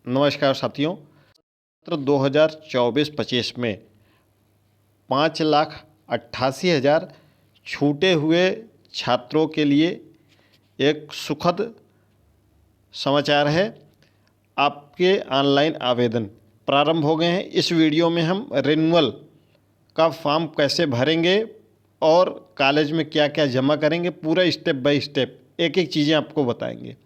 नमस्कार साथियों। सत्र 2024-25 में 5,88,000 छूटे हुए छात्रों के लिए एक सुखद समाचार है। आपके ऑनलाइन आवेदन प्रारंभ हो गए हैं। इस वीडियो में हम रिन्यूअल का फॉर्म कैसे भरेंगे और कॉलेज में क्या क्या जमा करेंगे, पूरा स्टेप बाय स्टेप एक एक चीज़ें आपको बताएंगे।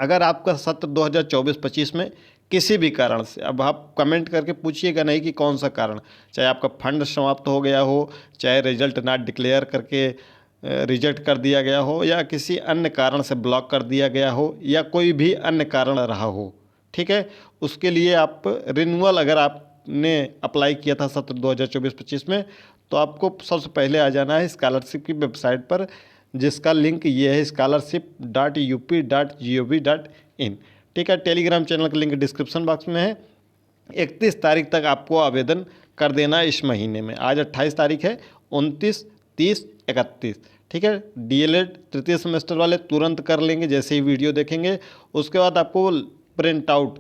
अगर आपका सत्र 2024-25 में किसी भी कारण से, अब आप कमेंट करके पूछिएगा नहीं कि कौन सा कारण, चाहे आपका फंड समाप्त हो गया हो, चाहे रिजल्ट नॉट डिक्लेयर करके रिजेक्ट कर दिया गया हो, या किसी अन्य कारण से ब्लॉक कर दिया गया हो, या कोई भी अन्य कारण रहा हो, ठीक है। उसके लिए आप रिन्यूअल अगर आपने अप्लाई किया था सत्र 2024-25 में, तो आपको सबसे पहले आ जाना है स्कॉलरशिप की वेबसाइट पर, जिसका लिंक ये है scholarship.up.gov.in, ठीक है। टेलीग्राम चैनल का लिंक डिस्क्रिप्शन बॉक्स में है। 31 तारीख तक आपको आवेदन कर देना है इस महीने में। आज 28 तारीख है, 29, 30, 31, ठीक है। डीएलएड तृतीय सेमेस्टर वाले तुरंत कर लेंगे जैसे ही वीडियो देखेंगे। उसके बाद आपको प्रिंट आउट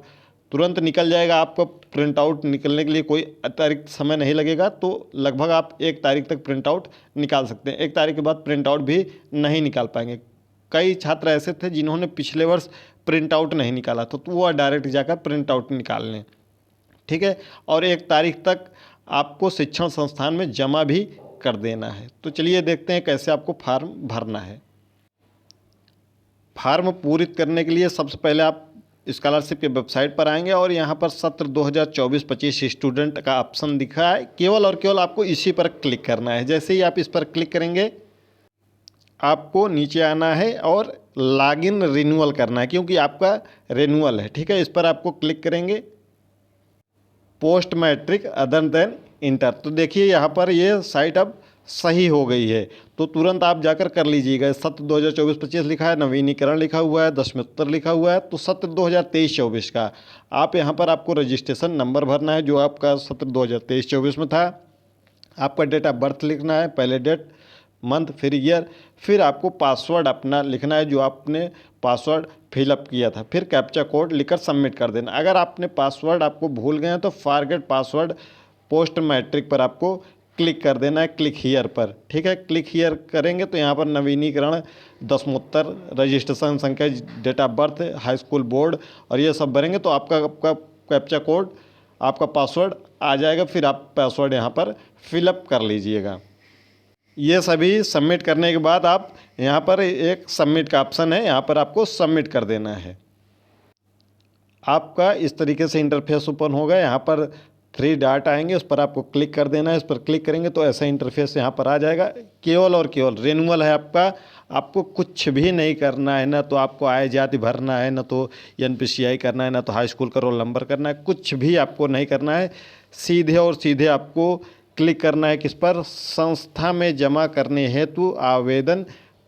तुरंत निकल जाएगा। आपको प्रिंट आउट निकलने के लिए कोई अतिरिक्त समय नहीं लगेगा, तो लगभग आप 1 तारीख तक प्रिंट आउट निकाल सकते हैं। 1 तारीख के बाद प्रिंट आउट भी नहीं निकाल पाएंगे। कई छात्र ऐसे थे जिन्होंने पिछले वर्ष प्रिंट आउट नहीं निकाला था, तो वो डायरेक्ट जाकर प्रिंट आउट निकाल लें, ठीक है। और 1 तारीख तक आपको शिक्षण संस्थान में जमा भी कर देना है। तो चलिए देखते हैं कैसे आपको फॉर्म भरना है। फॉर्म पूरित करने के लिए सबसे पहले आप स्कॉलरशिप के वेबसाइट पर आएंगे और यहाँ पर सत्र 2024-25 स्टूडेंट का ऑप्शन दिखा है। केवल और केवल आपको इसी पर क्लिक करना है। जैसे ही आप इस पर क्लिक करेंगे, आपको नीचे आना है और लॉगिन रिन्यूअल करना है, क्योंकि आपका रिन्यूअल है, ठीक है। इस पर आपको क्लिक करेंगे, post matric other than inter. तो देखिए यहाँ पर ये साइट अब सही हो गई है, तो तुरंत आप जाकर कर लीजिएगा। सत्र 2024-25 लिखा है, नवीनीकरण लिखा हुआ है, दशमोत्तर लिखा हुआ है, तो सत्र 2023-24 का आप यहाँ पर आपको रजिस्ट्रेशन नंबर भरना है जो आपका सत्र 2023-24 में था। आपका डेट ऑफ बर्थ लिखना है, पहले डेट, मंथ, फिर ईयर, फिर आपको पासवर्ड अपना लिखना है जो आपने पासवर्ड फिलअप किया था, फिर कैप्चा कोड लिखकर सबमिट कर देना। अगर आपने पासवर्ड आपको भूल गए हैं तो फॉरगेट पासवर्ड पोस्ट मैट्रिक पर आपको क्लिक कर देना है, क्लिक हियर पर, ठीक है। क्लिक हियर करेंगे तो यहाँ पर नवीनीकरण, दशमोत्तर, रजिस्ट्रेशन संख्या, date of birth, high school board और ये सब भरेंगे तो आपका कैप्चा कोड, आपका पासवर्ड आ जाएगा। फिर आप पासवर्ड यहाँ पर फिलअप कर लीजिएगा। ये सभी सबमिट करने के बाद आप यहाँ पर एक सबमिट का ऑप्शन है, यहाँ पर आपको सबमिट कर देना है। आपका इस तरीके से इंटरफेस ओपन होगा। यहाँ पर 3 डॉट आएंगे, उस पर आपको क्लिक कर देना है। इस पर क्लिक करेंगे तो ऐसा इंटरफेस यहाँ पर आ जाएगा। केवल और केवल रिन्यूअल है आपका, आपको कुछ भी नहीं करना है। ना तो आपको आय जाति भरना है, ना तो NPCI करना है, ना तो हाई स्कूल का रोल नंबर करना है, कुछ भी आपको नहीं करना है। सीधे और सीधे आपको क्लिक करना है किस पर, संस्था में जमा करने हेतु आवेदन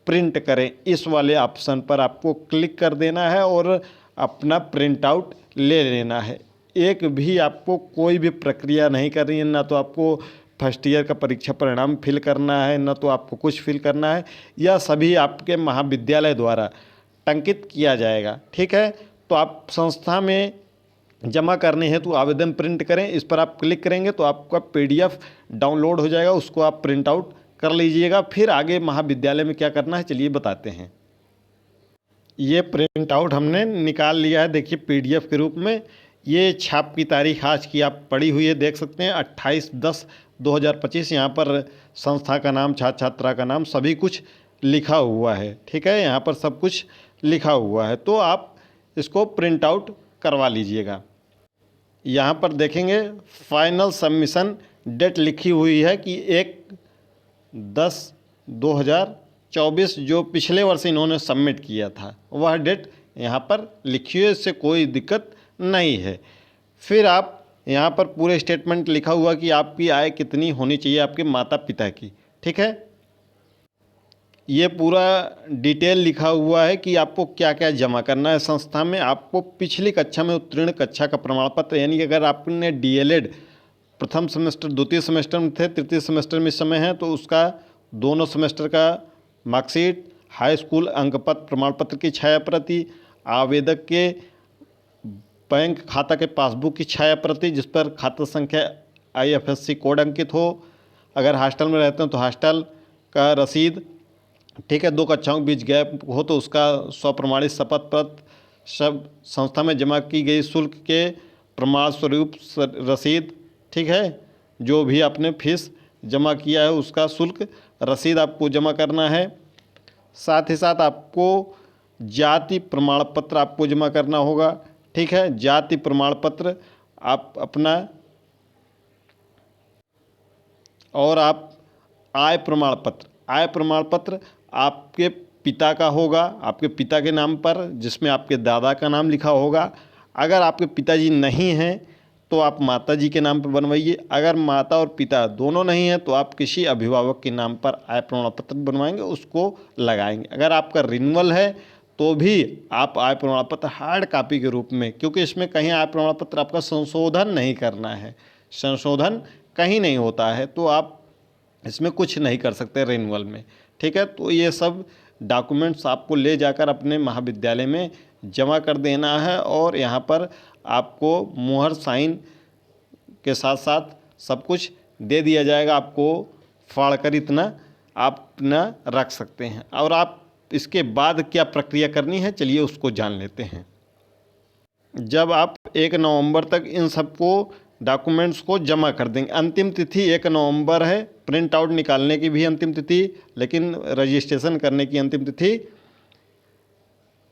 प्रिंट करें, इस वाले ऑप्शन पर आपको क्लिक कर देना है और अपना प्रिंट आउट ले लेना है। एक भी आपको कोई भी प्रक्रिया नहीं करनी है, ना तो आपको फर्स्ट ईयर का परीक्षा परिणाम फिल करना है, ना तो आपको कुछ फिल करना है। यह सभी आपके महाविद्यालय द्वारा टंकित किया जाएगा, ठीक है। तो आप संस्था में जमा करने हेतु आवेदन प्रिंट करें, इस पर आप क्लिक करेंगे तो आपका PDF डाउनलोड हो जाएगा, उसको आप प्रिंट आउट कर लीजिएगा। फिर आगे महाविद्यालय में क्या करना है चलिए बताते हैं। ये प्रिंट आउट हमने निकाल लिया है, देखिए PDF के रूप में। ये छाप की तारीख आज की आप पड़ी हुई है, देख सकते हैं 28/10/2025। यहाँ पर संस्था का नाम, छात्र छात्रा का नाम, सभी कुछ लिखा हुआ है, ठीक है। यहाँ पर सब कुछ लिखा हुआ है, तो आप इसको प्रिंट आउट करवा लीजिएगा। यहाँ पर देखेंगे फाइनल सबमिशन डेट लिखी हुई है कि 1/10/2024, जो पिछले वर्ष इन्होंने सबमिट किया था वह डेट यहाँ पर लिखी है, इससे कोई दिक्कत नहीं है। फिर आप यहाँ पर पूरे स्टेटमेंट लिखा हुआ कि आपकी आय कितनी होनी चाहिए आपके माता पिता की, ठीक है। ये पूरा डिटेल लिखा हुआ है कि आपको क्या क्या जमा करना है संस्था में। आपको पिछली कक्षा में उत्तीर्ण कक्षा का प्रमाण पत्र, यानी कि अगर आपने DLED प्रथम सेमेस्टर, द्वितीय सेमेस्टर में थे, तृतीय सेमेस्टर में इस समय है, तो उसका दोनों सेमेस्टर का मार्कशीट, हाई स्कूल अंक पत्र प्रमाण पत्र की छाया प्रति, आवेदक के बैंक खाता के पासबुक की छाया प्रति जिस पर खाता संख्या IFSC कोड अंकित हो। अगर हॉस्टल में रहते हैं तो हॉस्टल का रसीद, ठीक है। 2 कक्षाओं के बीच गैप हो तो उसका स्वप्रमाणित शपथ पत्र, सब संस्था में जमा की गई शुल्क के प्रमाण स्वरूप रसीद, ठीक है। जो भी आपने फीस जमा किया है उसका शुल्क रसीद आपको जमा करना है। साथ ही साथ आपको जाति प्रमाण पत्र आपको जमा करना होगा, ठीक है। जाति प्रमाण पत्र आप अपना, और आप आय प्रमाण पत्र, आय प्रमाण पत्र आपके पिता का होगा, आपके पिता के नाम पर, जिसमें आपके दादा का नाम लिखा होगा। अगर आपके पिताजी नहीं हैं तो आप माता जी के नाम पर बनवाइए। अगर माता और पिता दोनों नहीं हैं तो आप किसी अभिभावक के नाम पर आय प्रमाण पत्र बनवाएंगे, उसको लगाएंगे। अगर आपका रिन्यूअल है तो भी आप आय प्रमाण पत्र हार्ड कॉपी के रूप में, क्योंकि इसमें कहीं आय प्रमाण पत्र आपका संशोधन नहीं करना है, संशोधन कहीं नहीं होता है, तो आप इसमें कुछ नहीं कर सकते रिन्यूअल में, ठीक है। तो ये सब डॉक्यूमेंट्स आपको ले जाकर अपने महाविद्यालय में जमा कर देना है, और यहाँ पर आपको मुहर साइन के साथ साथ सब कुछ दे दिया जाएगा। आपको फाड़ कर इतना आप अपना रख सकते हैं। और आप इसके बाद क्या प्रक्रिया करनी है, चलिए उसको जान लेते हैं। जब आप 1 नवंबर तक इन सबको डॉक्यूमेंट्स को जमा कर देंगे, अंतिम तिथि 1 नवंबर है, प्रिंट आउट निकालने की भी अंतिम तिथि, लेकिन रजिस्ट्रेशन करने की अंतिम तिथि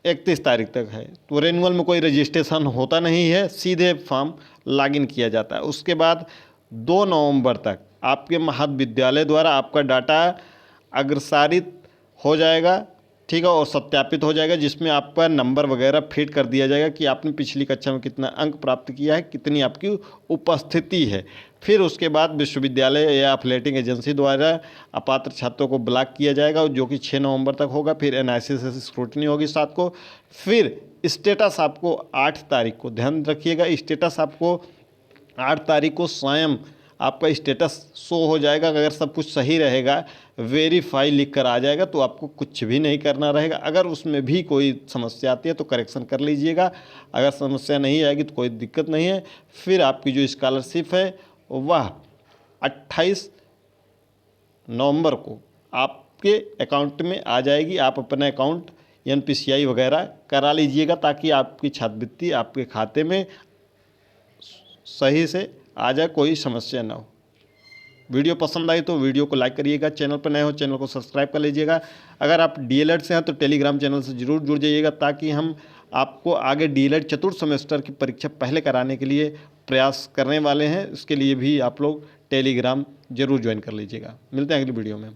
31 तारीख तक है। तो रिन्यूअल में कोई रजिस्ट्रेशन होता नहीं है, सीधे फॉर्म लॉगिन किया जाता है। उसके बाद 2 नवंबर तक आपके महाविद्यालय द्वारा आपका डाटा अग्रसारित हो जाएगा, ठीक है, और सत्यापित हो जाएगा, जिसमें आपका नंबर वगैरह फीड कर दिया जाएगा कि आपने पिछली कक्षा में कितना अंक प्राप्त किया है, कितनी आपकी उपस्थिति है। फिर उसके बाद विश्वविद्यालय या एथलेटिक एजेंसी द्वारा अपात्र छात्रों को ब्लॉक किया जाएगा, जो कि 6 नवंबर तक होगा। फिर NIC से स्क्रूटनी होगी 7 को। फिर स्टेटस आपको 8 तारीख को, ध्यान रखिएगा, स्टेटस आपको 8 तारीख को स्वयं आपका स्टेटस शो हो जाएगा। अगर सब कुछ सही रहेगा, वेरीफाई लिख कर आ जाएगा, तो आपको कुछ भी नहीं करना रहेगा। अगर उसमें भी कोई समस्या आती है तो करेक्शन कर लीजिएगा, अगर समस्या नहीं आएगी तो कोई दिक्कत नहीं है। फिर आपकी जो स्कॉलरशिप है वह 28 नवंबर को आपके अकाउंट में आ जाएगी। आप अपना अकाउंट NPCI वगैरह करा लीजिएगा, ताकि आपकी छात्रवृत्ति आपके खाते में सही से आ जाए, कोई समस्या ना हो। वीडियो पसंद आई तो वीडियो को लाइक करिएगा, चैनल पर नए हो चैनल को सब्सक्राइब कर लीजिएगा। अगर आप DLED से हैं तो टेलीग्राम चैनल से जरूर जुड़ जाइएगा, ताकि हम आपको आगे DLED चतुर्थ सेमेस्टर की परीक्षा पहले कराने के लिए प्रयास करने वाले हैं। इसके लिए भी आप लोग टेलीग्राम जरूर ज्वाइन कर लीजिएगा। मिलते हैं अगली वीडियो में।